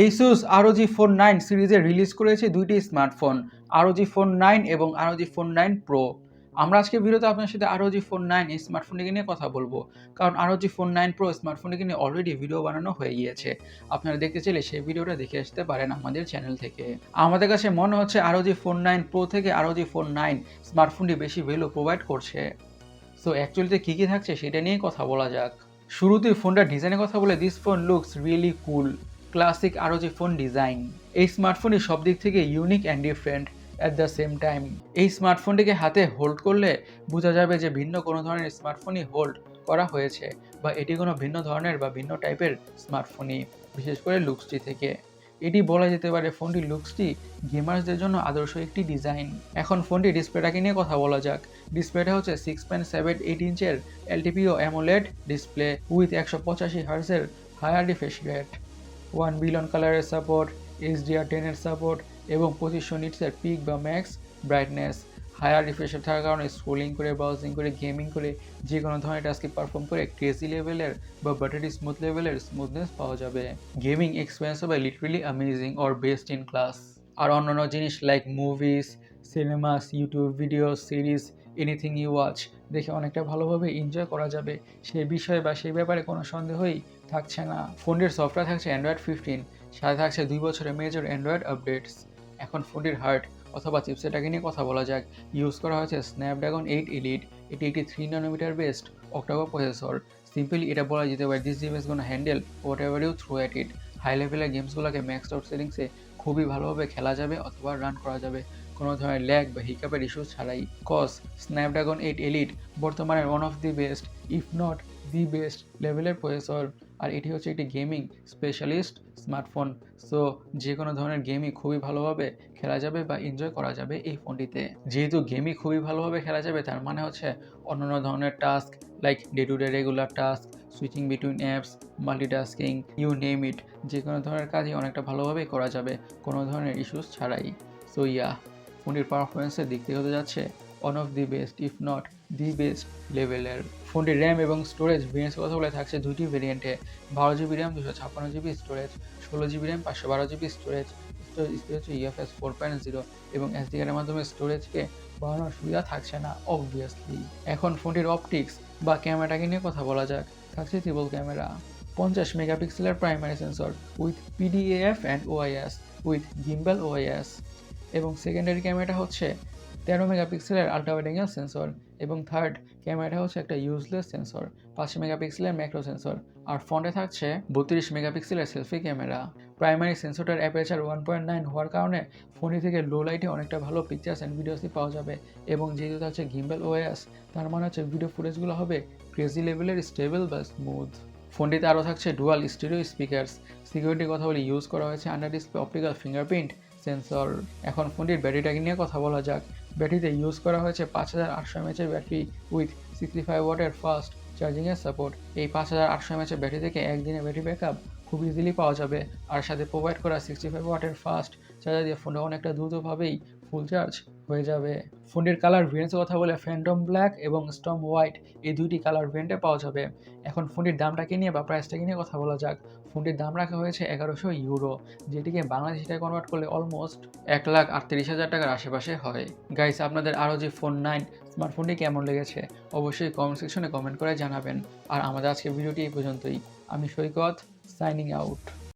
Asus ROG Phone 9 সিরিজে release করেছে দুইটি স্মার্টফোন, ROG Phone 9 এবং ROG Phone 9 Pro। আমরা আজকে ভিডিওতে আপনার সাথে ROG Phone 9 এই স্মার্টফোনটিকে নিয়ে কথা বলবো, কারণ ROG Phone 9 Pro স্মার্টফোনটিকে নিয়ে অলরেডি ভিডিও বানানো হয়ে গিয়েছে। আপনারা দেখতে চাইলে সেই ভিডিওটা দেখে আসতে পারেন আমাদের চ্যানেল থেকে। আমাদের কাছে মনে হচ্ছে ROG Phone 9 Pro থেকে ROG Phone 9 স্মার্টফোনটি বেশি ভ্যালু প্রোভাইড করছে। সো অ্যাকচুয়ালিতে কী কী থাকছে সেটা নিয়েই কথা বলা যাক। শুরুতেই ফোনটার ডিজাইনের কথা বলে, this phone looks really cool, classic ROG phone design. এই স্মার্টফোনটি সব দিক থেকে unique and different at the same time. এই স্মার্টফোনটিকে হাতে হোল্ড করলে বোঝা যাবে যে ভিন্ন কোনো ধরনের স্মার্টফোনই হোল্ড করা হয়েছে, বা এটি কোনো ভিন্ন ধরনের বা ভিন্ন টাইপের স্মার্টফোনই, বিশেষ করে লুকসটি থেকে। এটি বলা যেতে পারে ফোনটির লুকসটি গেমার্সদের জন্য আদর্শ একটি ডিজাইন। এখন ফোনটির ডিসপ্লেটাকে নিয়ে কথা বলা যাক। ডিসপ্লেটা হচ্ছে 6.78 ইঞ্চের LTPO অ্যামোলেড ডিসপ্লে উইথ 185 হার্টজের হায়ার রিফ্রেশ রেট, 1 বিলিয়ন কালারের সাপোর্ট, HDR10 এর সাপোর্ট এবং 2500 নিটসের পিক বা ম্যাক্স ব্রাইটনেস। হায়ার রিফ্রেশ থাকার কারণে স্ক্রোলিং করে, ব্রাউজিং করে, গেমিং করে যে কোনো ধরনের টাস্কে পারফর্ম করে ক্রেজি লেভেলের বা বাটারি স্মুথ লেভেলের স্মুথনেস পাওয়া যাবে। গেমিং এক্সপিরিয়েন্স হবে literally amazing or best in class. আর অন্যান্য জিনিস like movies, cinemas, YouTube video, series, anything you watch দেখে অনেকটা ভালোভাবে এনজয় করা যাবে। সেই বিষয়ে বা সেই ব্যাপারে কোনো সন্দেহই থাকছে না। ফোনটির সফটওয়্যার থাকছে Android 15, সাথে থাকছে 2 বছরের মেজর অ্যান্ড্রয়েড আপডেটস। এখন ফোনটির হার্ট অথবা চিপসেটটাকে নিয়ে কথা বলা যাক। ইউজ করা হয়েছে স্ন্যাপড্রাগন 8 Elite। এটি একটি 3 nanometer based octacore processor. Simply এটা বলা যেতে পারে this device gonna handle whatever you throw at it. High লেভেলের গেমসগুলোকে ম্যাক্সড আউট সেটিংসে খুবই ভালোভাবে খেলা যাবে অথবা রান করা যাবে কোনো ধরনের ল্যাগ বা হিকাপের ইস্যু ছাড়াই। কজ স্ন্যাপড্রাগন 8 Elite বর্তমানের one of the best, if not the best লেভেলের প্রসেসর। আর এটি হচ্ছে একটি গেমিং স্পেশালিস্ট স্মার্টফোন। সো যে কোনো ধরনের গেমই খুবই ভালোভাবে খেলা যাবে বা এনজয় করা যাবে এই ফোনটিতে। যেহেতু গেমই খুবই ভালোভাবে খেলা যাবে, তার মানে হচ্ছে অন্যান্য ধরনের task like day to day regular task, switching between apps, multitasking, you name it, যে কোনো ধরনের কাজই অনেকটা ভালোভাবেই করা যাবে কোনো ধরনের ইস্যুস ছাড়াই। সো ইয়া, ফোনটির পারফরমেন্সের দিক থেকে হতে যাচ্ছে one of the best, if not the best লেভেলের। ফোনটির র্যাম এবং স্টোরেজ ভেরিয়েন্টস কথা বলে থাকছে দুইটি ভেরিয়েন্টে, 12GB RAM, 256GB storage, 16GB RAM, 512GB storage. Storage হচ্ছে UFS 4.0 এবং SD কার্ডের মাধ্যমে স্টোরেজকে বাড়ানোর সুবিধা থাকছে না অবভিয়াসলি। এখন ফোনটির অপটিক্স বা ক্যামেরাটাকে নিয়ে কথা বলা যাক। থাকছে ট্রিপল ক্যামেরা, 50 মেগাপিক্সেলের primary sensor with PDAF and OIS with gimbal OIS, এবং সেকেন্ডারি ক্যামেরাটা হচ্ছে 13 মেগাপিক্সেলের আল্ট্রা ওয়াইড অ্যাঙ্গেল সেন্সর, এবং থার্ড ক্যামেরাটা হচ্ছে একটা ইউজলেস সেন্সর, 5 মেগাপিক্সেলের ম্যাক্রো সেন্সর। আর ফ্রন্টে থাকছে 32 মেগাপিক্সেলের সেলফি ক্যামেরা। প্রাইমারি সেন্সরটার অ্যাপারচার 1.9 হওয়ার কারণে ফোনটি থেকে লো লাইটে অনেকটা ভালো পিকচার্স অ্যান্ড ভিডিওসই পাওয়া যাবে, এবং যেহেতু থাকছে গিম্বল OIS, তার মানে হচ্ছে ভিডিও ফুটেজগুলো হবে ক্রেজি লেভেলের স্টেবল বা স্মুথ। ফোনটিতে আরও থাকছে ডুয়াল স্টিরিও স্পিকার্স। সিকিউরিটির কথা বলে ইউজ করা হয়েছে under display optical fingerprint sensor. এখন ফোনটির ব্যাটারিটাকে নিয়ে কথা বলা যাক। ব্যাটারিতে ইউজ করা হয়েছে 5800 mAh ব্যাটারি উইথ 65 ওয়াটের ফাস্ট চার্জিংয়ের সাপোর্ট। এই 5800 mAh ব্যাটারি থেকে একদিনে ব্যাটারি ব্যাকআপ খুব ইজিলি পাওয়া যাবে, আর সাথে প্রোভাইড করা 65 ওয়াটের ফাস্ট চার্জার দিয়ে ফোনটা অনেকটা দ্রুতভাবেই ফুল চার্জ হয়ে যাবে। ফোনটির কালার ভেরিয়েন্টসের কথা বলে ফ্যান্টম ব্ল্যাক এবং স্টর্ম হোয়াইট এই দুইটি কালার ভেরিয়েন্টে পাওয়া যাবে। এখন ফোনটির দামটাকে নিয়ে বা প্রাইসটাকে নিয়ে কথা বলা যাক। ফোনটির দাম রাখা হয়েছে 1100 ইউরো, যেটিকে বাংলাদেশি টাকায় কনভার্ট করলে অলমোস্ট 1,38,000 টাকার আশেপাশে হয়। গাইস, আপনাদের ROG Phone 9 স্মার্টফোনটি কেমন লেগেছে অবশ্যই কমেন্ট সেকশনে কমেন্ট করে জানাবেন। আর আমাদের আজকের ভিডিওটি এই পর্যন্তই। আমি সৈকত, সাইনিং আউট।